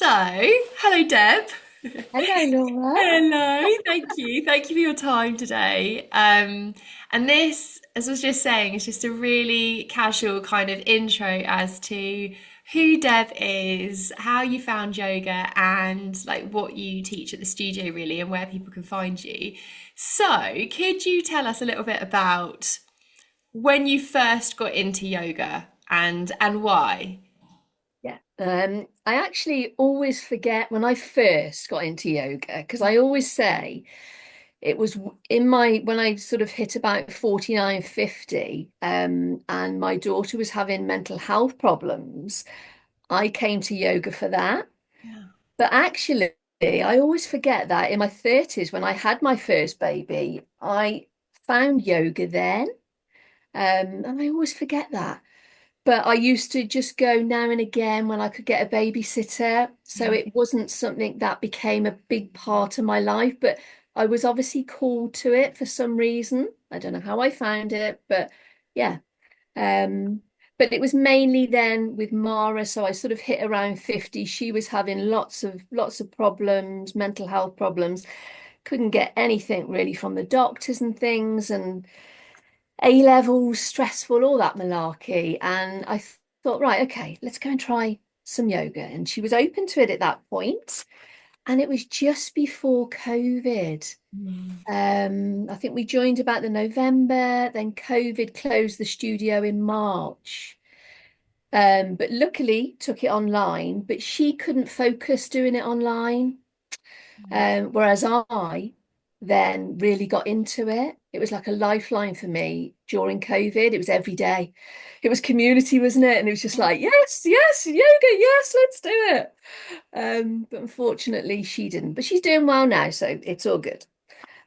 Hello Deb. Hello, Laura. Hello, thank you. Thank you for your time today. And this, as I was just saying, is just a really casual kind of intro as to who Deb is, how you found yoga, and like what you teach at the studio, really, and where people can find you. So, could you tell us a little bit about when you first got into yoga and why? Yeah. I actually always forget when I first got into yoga because I always say it was in my when I sort of hit about 49, 50, and my daughter was having mental health problems. I came to yoga for that. Yeah. But actually, I always forget that in my 30s, when I had my first baby, I found yoga then. And I always forget that. But I used to just go now and again when I could get a babysitter. So Yeah. it wasn't something that became a big part of my life, but I was obviously called to it for some reason. I don't know how I found it, but yeah. Um, but it was mainly then with Mara. So I sort of hit around 50. She was having lots of problems, mental health problems. Couldn't get anything really from the doctors and things. And a levels, stressful, all that malarkey. And I thought, right, okay, let's go and try some yoga. And she was open to it at that point. And it was just before COVID. Mm. I think we joined about the November, then COVID closed the studio in March. But luckily took it online, but she couldn't focus doing it online. Whereas I then really got into it. It was like a lifeline for me during COVID. It was every day. It was community, wasn't it? And it was just like, yes, yes, yoga, yes, let's do it. But unfortunately, she didn't. But she's doing well now, so it's all good.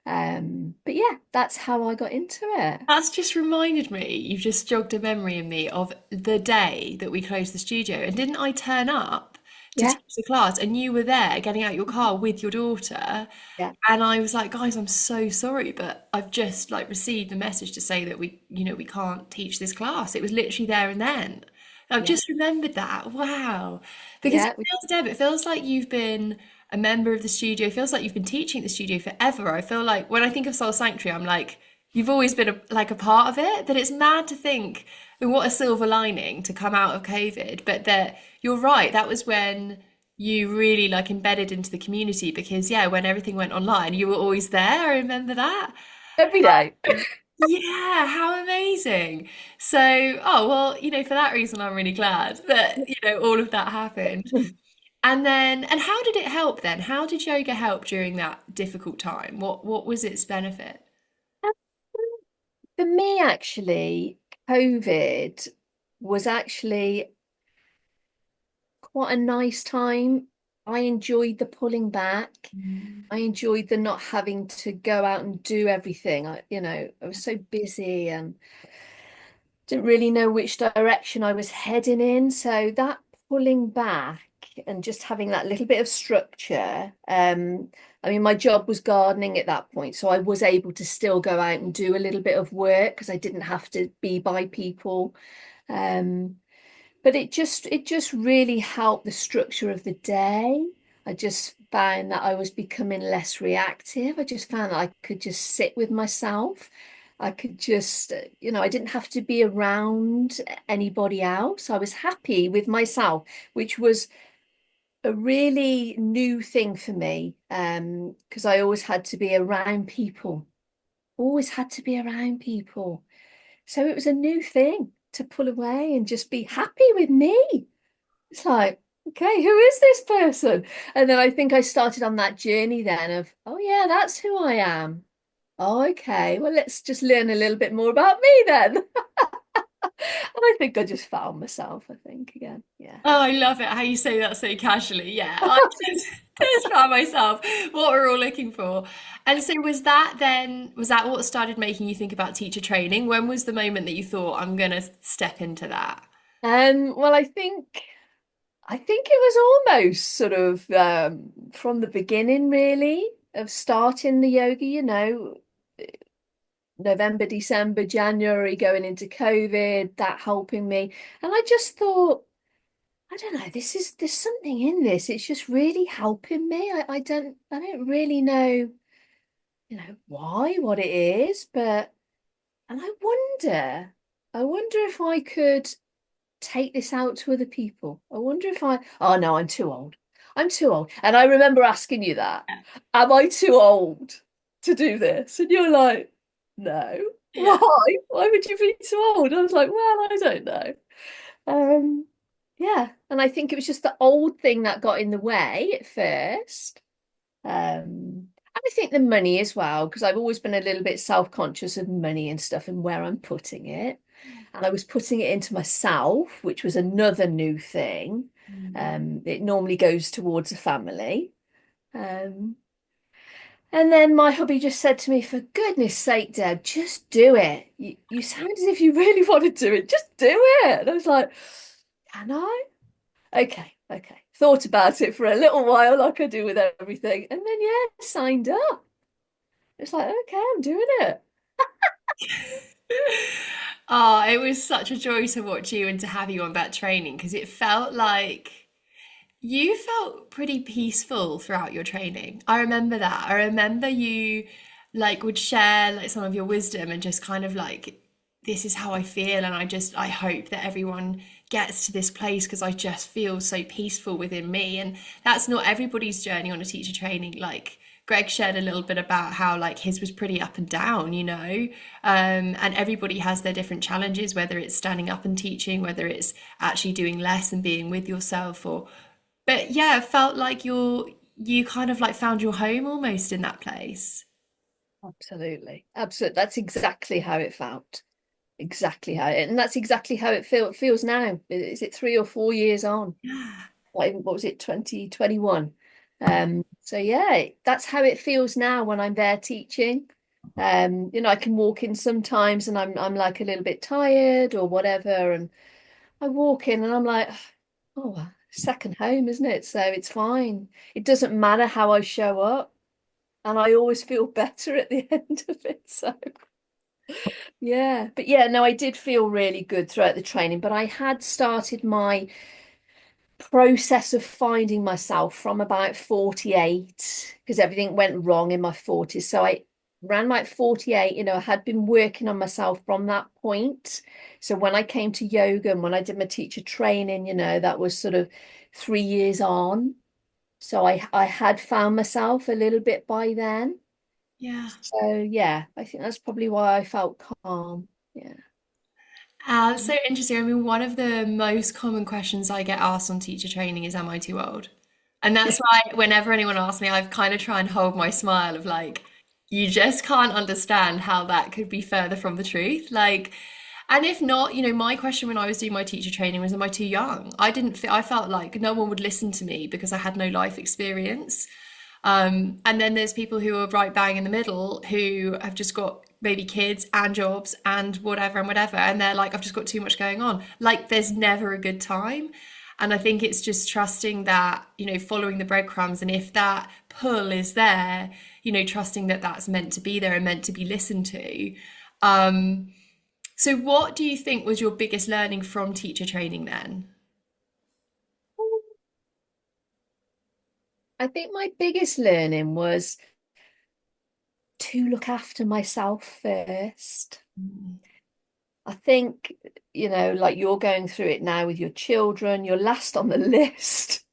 But yeah, that's how I got into it. That's just reminded me, you've just jogged a memory in me of the day that we closed the studio. And didn't I turn up to Yeah, teach the class and you were there getting out your car with your daughter? yeah, And I was like, guys, I'm so sorry, but I've just like received a message to say that we can't teach this class. It was literally there and then. I've yeah, just remembered that. Wow. Because it yeah. feels, Deb, it feels like you've been a member of the studio. It feels like you've been teaching at the studio forever. I feel like when I think of Soul Sanctuary, I'm like, you've always been like a part of it. That it's mad to think, I mean, what a silver lining to come out of COVID. But that you're right, that was when you really like embedded into the community because yeah, when everything went online, you were always there. I remember that. Every day. Yeah, how amazing. So, oh well, for that reason I'm really glad that, all of that happened. And how did it help then? How did yoga help during that difficult time? What was its benefit? For me, actually, COVID was actually quite a nice time. I enjoyed the pulling back. Mm. I enjoyed the not having to go out and do everything. I was so busy and didn't really know which direction I was heading in. So that pulling back and just having that little bit of structure. I mean, my job was gardening at that point, so I was able to still go out and do a little bit of work because I didn't have to be by people. Um, but it just really helped the structure of the day. I just found that I was becoming less reactive. I just found that I could just sit with myself. I could just, I didn't have to be around anybody else. I was happy with myself, which was a really new thing for me. Because I always had to be around people, always had to be around people. So it was a new thing to pull away and just be happy with me. It's like, okay, who is this person? And then I think I started on that journey then of, oh yeah, that's who I am. Oh, okay, well, let's just learn a little bit more about me then. And I think I just found myself, I think, again. Yeah. Oh, I love it how you say that so casually. Yeah, I just, just found myself what we're all looking for. And so was that what started making you think about teacher training? When was the moment that you thought, I'm gonna step into that? Well, I think it was almost sort of from the beginning, really, of starting the yoga, November, December, January, going into COVID, that helping me. And I just thought, I don't know, there's something in this. It's just really helping me. I don't really know, why, what it is, but and I wonder if I could take this out to other people. I wonder if oh no, I'm too old. I'm too old. And I remember asking you that. Am I too old to do this? And you're like, no. Yeah. Why? Why would you be too old? I was like, well, I don't know. Um, yeah. And I think it was just the old thing that got in the way at first. And I think the money as well, because I've always been a little bit self-conscious of money and stuff and where I'm putting it. And I was putting it into myself, which was another new thing. Mm. It normally goes towards a family. Um, and then my hubby just said to me, for goodness sake, Deb, just do it. You sound as if you really want to do it. Just do it. And I was like, can I? Okay, okay. Thought about it for a little while, like I do with everything. And then, yeah, signed up. It's like, okay, I'm doing it. Oh, it was such a joy to watch you and to have you on that training because it felt like you felt pretty peaceful throughout your training. I remember that. I remember you like would share like some of your wisdom and just kind of like this is how I feel and I hope that everyone gets to this place because I just feel so peaceful within me and that's not everybody's journey on a teacher training like Greg shared a little bit about how like his was pretty up and down, and everybody has their different challenges, whether it's standing up and teaching, whether it's actually doing less and being with yourself, or but yeah, it felt like you kind of like found your home almost in that place. Absolutely. Absolutely. That's exactly how it felt. Exactly how it, and that's exactly how it feels now. Is it 3 or 4 years on? Yeah. What was it, 2021? So yeah, that's how it feels now when I'm there teaching. I can walk in sometimes and I'm like a little bit tired or whatever, and I walk in and I'm like, oh, second home, isn't it? So it's fine. It doesn't matter how I show up, and I always feel better at the end of it. So yeah, but yeah, no, I did feel really good throughout the training, but I had started my process of finding myself from about 48 because everything went wrong in my 40s. So I ran like 48, I had been working on myself from that point. So when I came to yoga and when I did my teacher training, that was sort of 3 years on. So I had found myself a little bit by then. Yeah. So yeah, I think that's probably why I felt calm. Yeah. So interesting. I mean, one of the most common questions I get asked on teacher training is, "Am I too old?" And that's why whenever anyone asks me, I've kind of try and hold my smile of like, you just can't understand how that could be further from the truth. Like, and if not, my question when I was doing my teacher training was, "Am I too young?" I didn't feel, I felt like no one would listen to me because I had no life experience. And then there's people who are right bang in the middle who have just got maybe kids and jobs and whatever and whatever. And they're like, I've just got too much going on. Like, there's never a good time. And I think it's just trusting that, following the breadcrumbs. And if that pull is there, trusting that that's meant to be there and meant to be listened to. So, what do you think was your biggest learning from teacher training then? I think my biggest learning was to look after myself first. Mm. I think, like you're going through it now with your children, you're last on the list.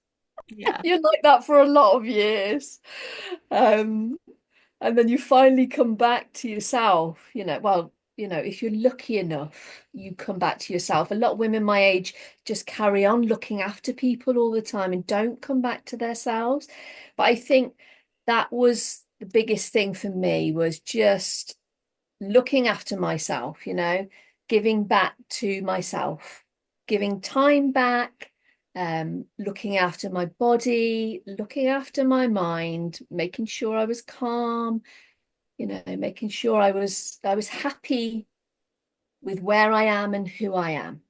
Yeah. You're like that for a lot of years. Um, and then you finally come back to yourself, well, if you're lucky enough, you come back to yourself. A lot of women my age just carry on looking after people all the time and don't come back to themselves. But I think that was the biggest thing for me was just looking after myself, giving back to myself, giving time back, looking after my body, looking after my mind, making sure I was calm, making sure I was happy with where I am and who I am.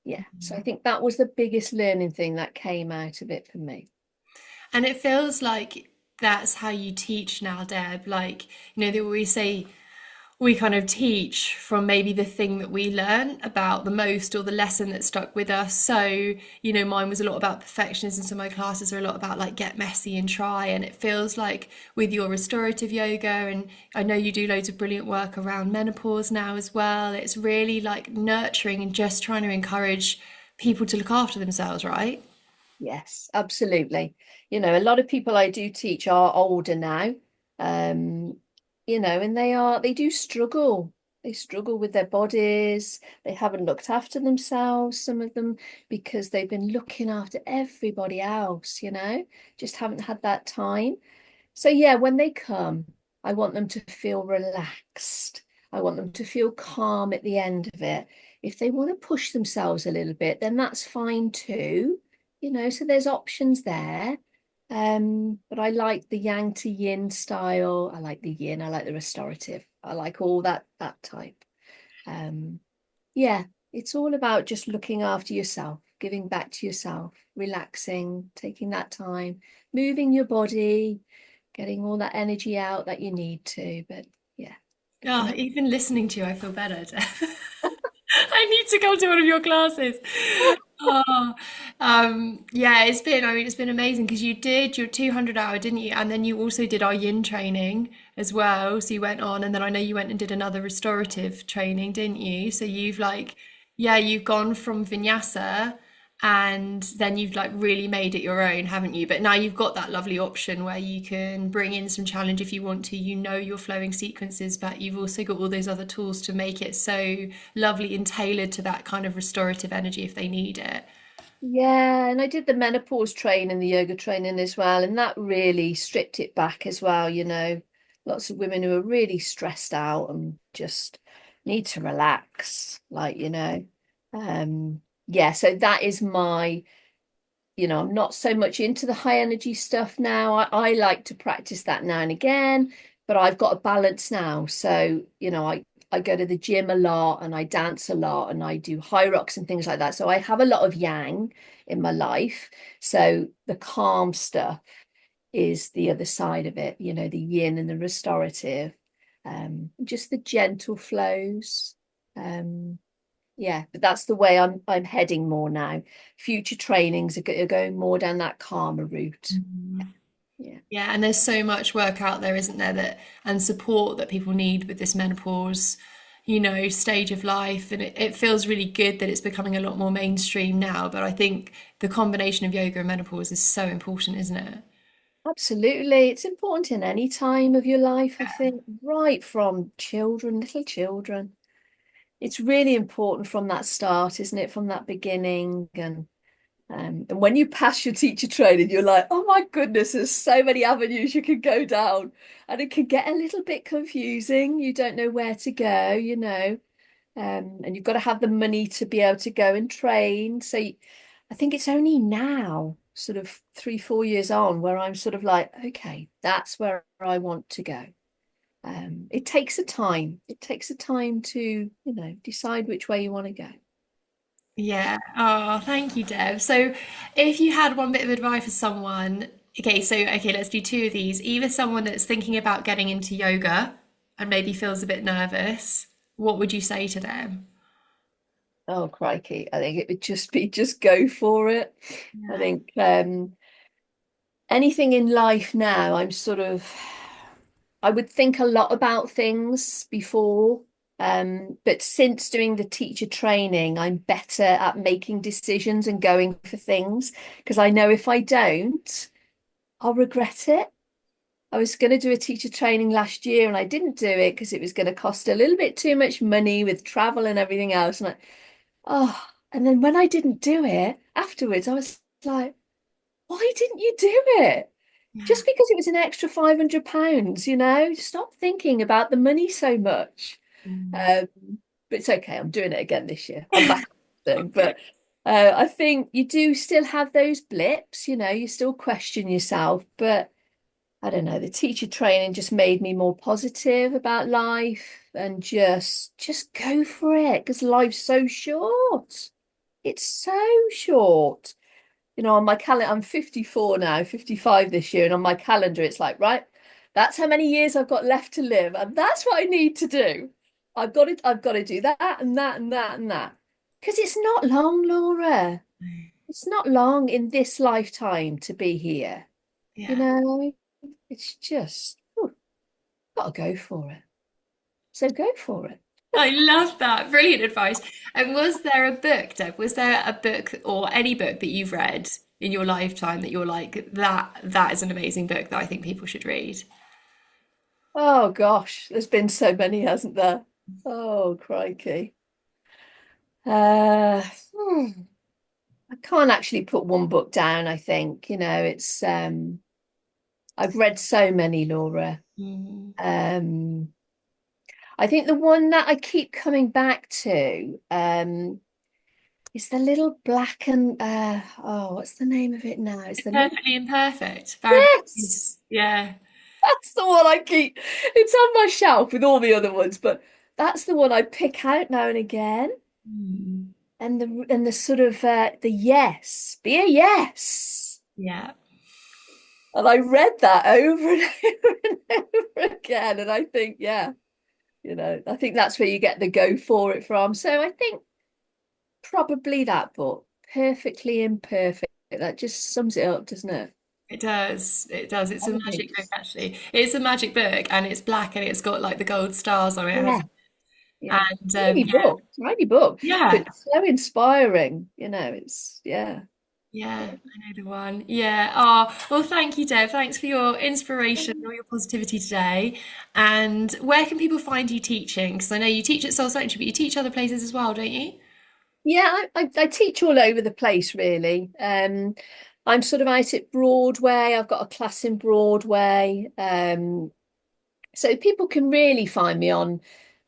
Yeah. So I think that was the biggest learning thing that came out of it for me. And it feels like that's how you teach now, Deb. Like, they always say, we kind of teach from maybe the thing that we learn about the most or the lesson that stuck with us. So, mine was a lot about perfectionism. So my classes are a lot about like get messy and try. And it feels like with your restorative yoga, and I know you do loads of brilliant work around menopause now as well. It's really like nurturing and just trying to encourage people to look after themselves, right? Yes, absolutely. A lot of people I do teach are older now. Um, and they do struggle. They struggle with their bodies. They haven't looked after themselves, some of them, because they've been looking after everybody else, just haven't had that time. So yeah, when they come, I want them to feel relaxed. I want them to feel calm at the end of it. If they want to push themselves a little bit, then that's fine too. So there's options there. But I like the yang to yin style. I like the yin, I like the restorative. I like all that type. Um, yeah, it's all about just looking after yourself, giving back to yourself, relaxing, taking that time, moving your body, getting all that energy out that you need to. But yeah, looking Oh, at even listening to you, I feel better. I need to come to one of your classes. Oh, yeah, it's been amazing because you did your 200-hour, didn't you? And then you also did our yin training as well. So you went on, and then I know you went and did another restorative training, didn't you? So you've like, yeah, you've gone from vinyasa and then you've like really made it your own, haven't you? But now you've got that lovely option where you can bring in some challenge if you want to. You know your flowing sequences, but you've also got all those other tools to make it so lovely and tailored to that kind of restorative energy if they need it. Yeah, and I did the menopause training, the yoga training as well, and that really stripped it back as well. Lots of women who are really stressed out and just need to relax, yeah, so that is I'm not so much into the high energy stuff now. I like to practice that now and again, but I've got a balance now. So, I go to the gym a lot and I dance a lot and I do high rocks and things like that. So I have a lot of yang in my life. So the calm stuff is the other side of it, the yin and the restorative, just the gentle flows. Um, yeah, but that's the way I'm heading more now. Future trainings are going more down that calmer route. Mhm. Yeah, Yeah, and there's so much work out there, isn't there, that and support that people need with this menopause, stage of life. And it feels really good that it's becoming a lot more mainstream now. But I think the combination of yoga and menopause is so important, isn't it? absolutely. It's important in any time of your life, I think, right from children, little children. It's really important from that start, isn't it? From that beginning. And when you pass your teacher training, you're like, oh my goodness, there's so many avenues you can go down. And it can get a little bit confusing. You don't know where to go. And you've got to have the money to be able to go and train. So I think it's only now, sort of 3, 4 years on, where I'm sort of like, okay, that's where I want to go. It takes a time. It takes a time to, decide which way you want to go. Yeah. Oh, thank you, Deb. So, if you had one bit of advice for someone, okay, let's do two of these. Either someone that's thinking about getting into yoga and maybe feels a bit nervous, what would you say to them? Oh, crikey. I think it would just be just go for it. I Yeah. think anything in life now, I would think a lot about things before. But since doing the teacher training, I'm better at making decisions and going for things because I know if I don't, I'll regret it. I was going to do a teacher training last year and I didn't do it because it was going to cost a little bit too much money with travel and everything else. And then when I didn't do it afterwards, I was like, why didn't you do it? Yeah. Just because it was an extra £500, stop thinking about the money so much. Mm. Um, but it's okay. I'm doing it again this year. I'm back. But I think you do still have those blips, you still question yourself. But I don't know, the teacher training just made me more positive about life and just go for it because life's so short. It's so short. On my calendar, I'm 54 now, 55 this year, and on my calendar, it's like, right, That's how many years I've got left to live, and that's what I need to do. I've got to do that and that and that and that. Because it's not long, Laura. It's not long in this lifetime to be here. You Yeah. know, it's just, got to go for it. So go for it. I love that. Brilliant advice. And was there a book, Deb? Was there a book or any book that you've read in your lifetime that you're like, that is an amazing book that I think people should read? Oh gosh, there's been so many, hasn't there? Oh, crikey. Uh, hmm, I can't actually put one book down, I think. It's I've read so many, Laura. Mm. Um, I think the one that I keep coming back to is the little black and what's the name of it now? It's the little Perfectly Imperfect. Yes, Yeah. that's the one I keep. It's on my shelf with all the other ones, but that's the one I pick out now and again. Mm. And the sort of the yes, be a yes. Yeah. And I read that over and over and over again, and I think, yeah, I think that's where you get the go for it from. So I think probably that book, Perfectly Imperfect, that just sums it up, doesn't it? It does. It does. It's a I magic think, book, actually. It's a magic book and it's black and it's got like the gold stars on it. yeah, yeah. And yeah, Tiny book, yeah. but so inspiring. It's yeah. Yeah, I know the one. Yeah. Oh, well, thank you, Deb. Thanks for your inspiration and all your positivity today. And where can people find you teaching? Because I know you teach at Soul Sanctuary, but you teach other places as well, don't you? Yeah, I teach all over the place, really. I'm sort of out at Broadway. I've got a class in Broadway. So people can really find me on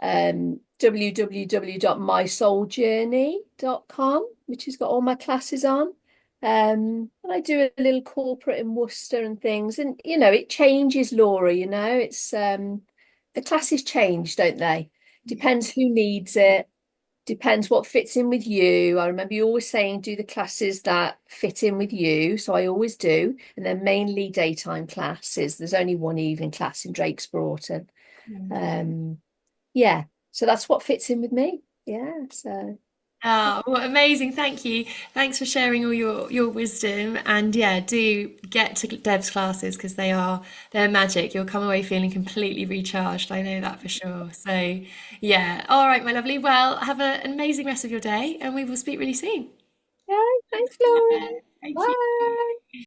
www.mysouljourney.com, which has got all my classes on. And I do a little corporate in Worcester and things. And, it changes, Laura, the classes change, don't they? Yeah. Depends who needs it. Depends what fits in with you. I remember you always saying do the classes that fit in with you. So I always do. And then mainly daytime classes. There's only one evening class in Drake's Broughton. Um, yeah. So that's what fits in with me. Yeah. So Oh, well, amazing. Thank you. Thanks for sharing all your wisdom. And yeah, do get to Deb's classes because they're magic. You'll come away feeling completely recharged. I know that for sure. So yeah. All right, my lovely. Well, have an amazing rest of your day and we will speak really soon. yeah, thanks, Laura. Thank you. Bye.